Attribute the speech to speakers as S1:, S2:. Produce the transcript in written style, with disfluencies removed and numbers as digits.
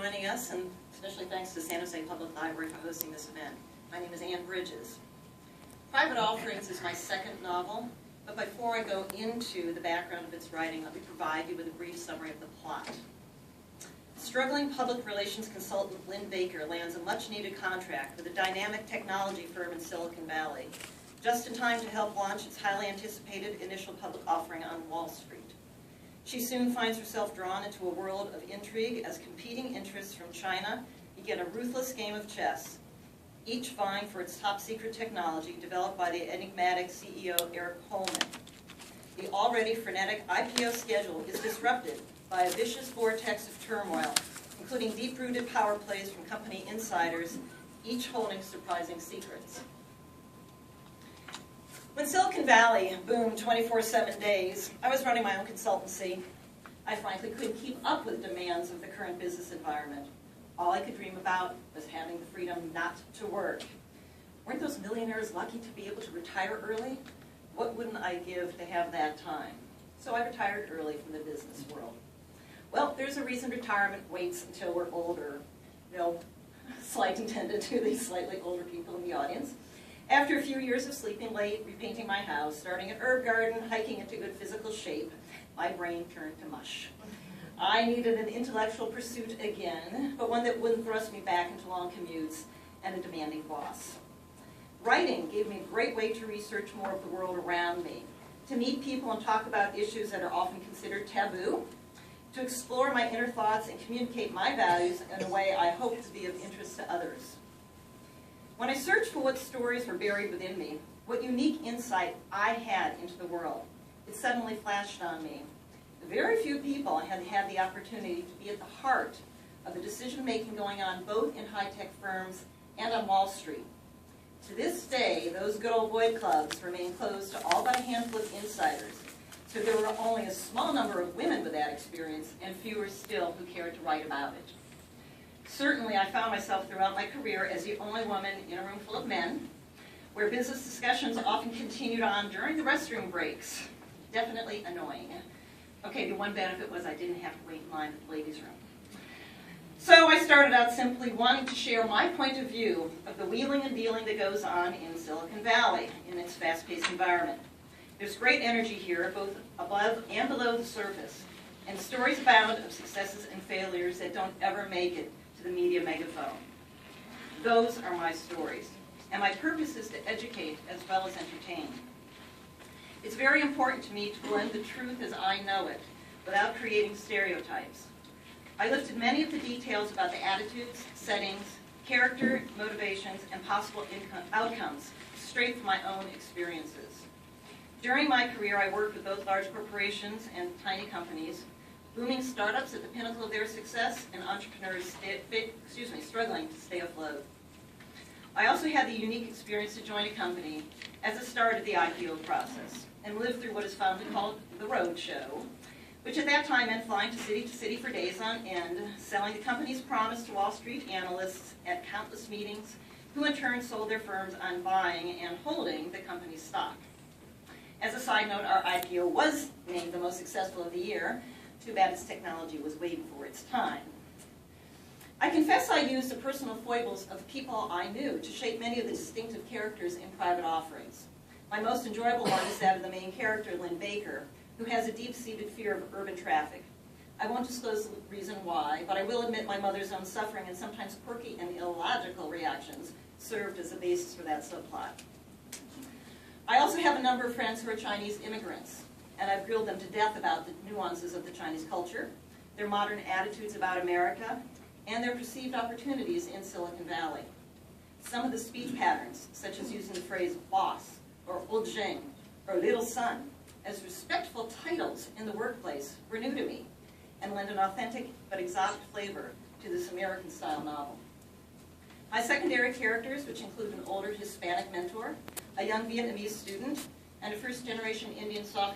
S1: joining us, and especially thanks to San Jose Public Library for hosting this event. My name is Ann Bridges. Private Offerings is my second novel, but before I go into the background of its writing, let me provide you with a brief summary of the plot. Struggling public relations consultant Lynn Baker lands a much-needed contract with a dynamic technology firm in Silicon Valley, just in time to help launch its highly anticipated initial public offering on Wall Street. She soon finds herself drawn into a world of intrigue as competing interests from China begin a ruthless game of chess, each vying for its top-secret technology developed by the enigmatic CEO Eric Holman. The already frenetic IPO schedule is disrupted by a vicious vortex of turmoil, including deep-rooted power plays from company insiders, each holding surprising secrets. When Silicon Valley boomed 24/7 days, I was running my own consultancy. I frankly couldn't keep up with the demands of the current business environment. All I could dream about was having the freedom not to work. Weren't those millionaires lucky to be able to retire early? What wouldn't I give to have that time? So I retired early from the business world. Well, there's a reason retirement waits until we're older. No slight intended to these slightly older people in the audience. After a few years of sleeping late, repainting my house, starting an herb garden, hiking into good physical shape, my brain turned to mush. I needed an intellectual pursuit again, but one that wouldn't thrust me back into long commutes and a demanding boss. Writing gave me a great way to research more of the world around me, to meet people and talk about issues that are often considered taboo, to explore my inner thoughts and communicate my values in a way I hope to be of interest to others. When I searched for what stories were buried within me, what unique insight I had into the world, it suddenly flashed on me. Very few people had had the opportunity to be at the heart of the decision-making going on both in high-tech firms and on Wall Street. To this day, those good old boy clubs remain closed to all but a handful of insiders, so there were only a small number of women with that experience and fewer still who cared to write about it. Certainly, I found myself throughout my career as the only woman in a room full of men, where business discussions often continued on during the restroom breaks. Definitely annoying. Okay, the one benefit was I didn't have to wait in line at the ladies' room. So I started out simply wanting to share my point of view of the wheeling and dealing that goes on in Silicon Valley in its fast-paced environment. There's great energy here, both above and below the surface, and stories abound of successes and failures that don't ever make it to the media megaphone. Those are my stories, and my purpose is to educate as well as entertain. It's very important to me to blend the truth as I know it, without creating stereotypes. I lifted many of the details about the attitudes, settings, character, motivations, and possible outcomes straight from my own experiences. During my career, I worked with both large corporations and tiny companies, booming startups at the pinnacle of their success, and entrepreneurs struggling to stay afloat. I also had the unique experience to join a company as the start of the IPO process and lived through what is fondly called the road show, which at that time meant flying to city for days on end, selling the company's promise to Wall Street analysts at countless meetings, who in turn sold their firms on buying and holding the company's stock. As a side note, our IPO was named the most successful of the year. Too bad its technology was way before its time. I confess I used the personal foibles of people I knew to shape many of the distinctive characters in Private Offerings. My most enjoyable one is that of the main character, Lynn Baker, who has a deep-seated fear of urban traffic. I won't disclose the reason why, but I will admit my mother's own suffering and sometimes quirky and illogical reactions served as a basis for that subplot. I also have a number of friends who are Chinese immigrants, and I've grilled them to death about the nuances of the Chinese culture, their modern attitudes about America, and their perceived opportunities in Silicon Valley. Some of the speech patterns, such as using the phrase boss, or old zheng, or little son, as respectful titles in the workplace, were new to me, and lend an authentic but exotic flavor to this American-style novel. My secondary characters, which include an older Hispanic mentor, a young Vietnamese student, and a first-generation Indian software